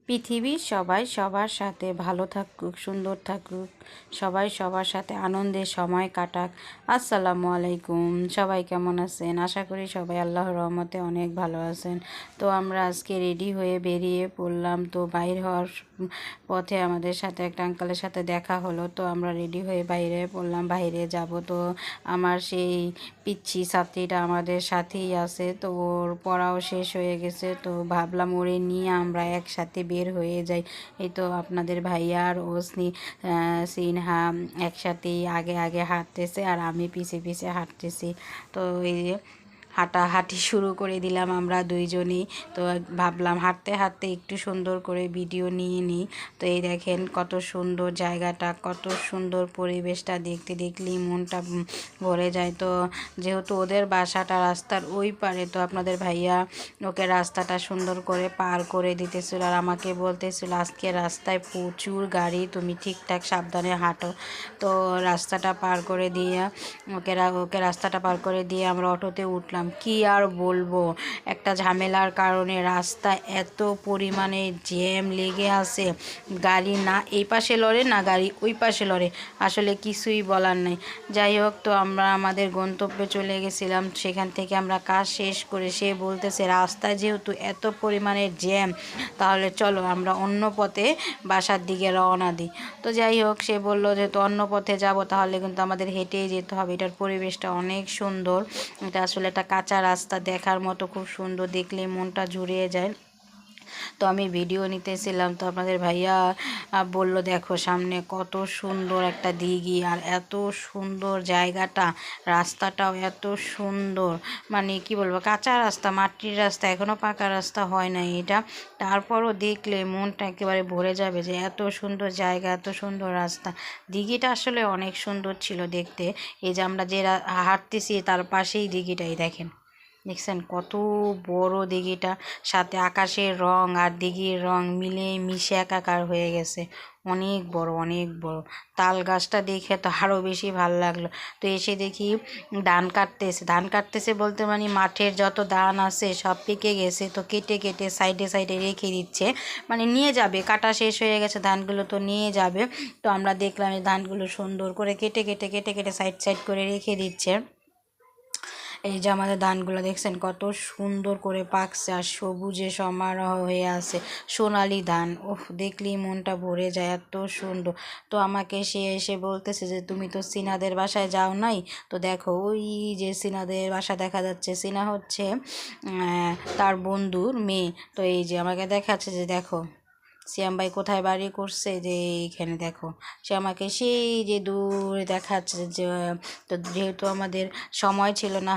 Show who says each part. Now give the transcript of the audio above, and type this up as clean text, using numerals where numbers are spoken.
Speaker 1: পৃথিবীর সবাই সবার সাথে ভালো থাকুক, সুন্দর থাকুক, সবাই সবার সাথে আনন্দের সময় কাটাক। আসসালামু আলাইকুম। সবাই কেমন আছেন? আশা করি সবাই আল্লাহর রহমতে অনেক ভালো আছেন। তো আমরা আজকে রেডি হয়ে বেরিয়ে পড়লাম। তো বাইর হওয়ার পথে আমাদের সাথে একটা আঙ্কেলের সাথে দেখা হলো। তো আমরা রেডি হয়ে বাইরে পড়লাম, বাইরে যাব। তো আমার সেই পিচ্ছি ছাত্রীটা আমাদের সাথেই আছে। তো ওর পড়াও শেষ হয়ে গেছে। তো ভাবলাম ওরে নিয়ে আমরা একসাথে বের হয়ে যাই। এই তো আপনাদের ভাইয়া আর ও সিনহা একসাথেই আগে আগে হাঁটতেছে আর আমি পিছে পিছে হাঁটতেছি। তো এই যে হাঁটাহাঁটি শুরু করে দিলাম আমরা দুইজনেই। তো ভাবলাম হাঁটতে হাঁটতে একটু সুন্দর করে ভিডিও নিয়ে নিই। তো এই দেখেন কত সুন্দর জায়গাটা, কত সুন্দর পরিবেশটা, দেখতে দেখলেই মনটা ভরে যায়। তো যেহেতু ওদের বাসাটা রাস্তার ওই পারে, তো আপনাদের ভাইয়া ওকে রাস্তাটা সুন্দর করে পার করে দিতেছিল আর আমাকে বলতেছিল আজকে রাস্তায় প্রচুর গাড়ি, তুমি ঠিকঠাক সাবধানে হাঁটো। তো রাস্তাটা পার করে দিয়ে ওকে রাস্তাটা পার করে দিয়ে আমরা অটোতে উঠলাম। কি আর বলবো, একটা ঝামেলার কারণে রাস্তায় এত পরিমাণে জ্যাম লেগে আছে, গাড়ি না এই পাশে লড়ে না গাড়ি ওই পাশে লড়ে, আসলে কিছুই বলার নাই। যাই হোক, তো আমরা আমাদের গন্তব্যে চলে গেছিলাম। সেখান থেকে আমরা কাজ শেষ করে সে বলতেছে রাস্তায় যেহেতু এত পরিমাণে জ্যাম, তাহলে চলো আমরা অন্য পথে বাসার দিকে রওনা দিই। তো যাই হোক, সে বললো যেহেতু অন্য পথে যাব তাহলে কিন্তু আমাদের হেঁটেই যেতে হবে। এটার পরিবেশটা অনেক সুন্দর, এটা আসলে একটা কাঁচা রাস্তা, দেখার মতো খুব সুন্দর, দেখলে মনটা জুড়িয়ে যায়। তো আমি ভিডিও নিতেছিলাম। তো আপনাদের ভাইয়া বলল দেখো সামনে কত সুন্দর একটা দিঘি আর এত সুন্দর জায়গাটা, রাস্তাটাও এত সুন্দর, মানে কি বলবো, কাঁচা রাস্তা, মাটির রাস্তা, এখনও পাকা রাস্তা হয় না এটা। তারপরও দেখলে মনটা একেবারে ভরে যাবে যে এত সুন্দর জায়গা, এত সুন্দর রাস্তা। দিঘিটা আসলে অনেক সুন্দর ছিল দেখতে। এই যে আমরা যে হাঁটতেছি তার পাশেই দিঘিটাই দেখেন, দেখছেন কত বড় দিঘিটা, সাথে আকাশের রং আর দিঘির রং মিলে মিশে একাকার হয়ে গেছে, অনেক বড় অনেক বড়। তাল গাছটা দেখে তো আরও বেশি ভালো লাগলো। তো এসে দেখি ধান কাটতেছে বলতে মানে মাঠের যত ধান আছে সব পেকে গেছে, তো কেটে কেটে সাইডে সাইডে রেখে দিচ্ছে, মানে নিয়ে যাবে, কাটা শেষ হয়ে গেছে ধানগুলো, তো নিয়ে যাবে। তো আমরা দেখলাম এই ধানগুলো সুন্দর করে কেটে কেটে কেটে কেটে সাইড সাইড করে রেখে দিচ্ছে। এই যে আমাদের ধানগুলো দেখছেন কত সুন্দর করে পাকছে আর সবুজে সমারোহ হয়ে আছে, সোনালি ধান। ওহ, দেখলেই মনটা ভরে যায়, এত সুন্দর। তো আমাকে সে এসে বলতেছে যে তুমি তো সিনাদের বাসায় যাও নাই, তো দেখো ওই যে সিনাদের বাসা দেখা যাচ্ছে, সিনা হচ্ছে তার বন্ধুর মেয়ে। তো এই যে আমাকে দেখাচ্ছে যে দেখো শ্যাম ভাই কোথায় বাড়ি করছে, যে এইখানে দেখো। সে আমাকে সেই যে দূরে দেখাচ্ছে যে, তো যেহেতু আমাদের সময় ছিল না